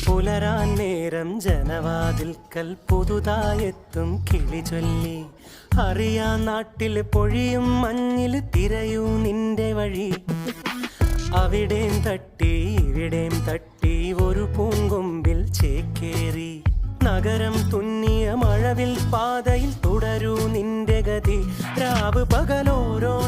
പുലരാൻ നേരം ജനവാതിൽക്കൽ പുതുതായെത്തും കിളി ചൊല്ലി. അറിയാ നാട്ടിൽ പൊഴിയും മഞ്ഞിൽ തിരയൂ നിന്റെ വഴി. അവിടേം തട്ടി ഇവിടേം തട്ടി ഒരു പൂങ്കൊമ്പിൽ ചേക്കേറി. നഗരം തുന്നിയ മഴവിൽ പാതയിൽ തുടരൂ നിന്റെ ഗതി. രാവ് പകലോരോ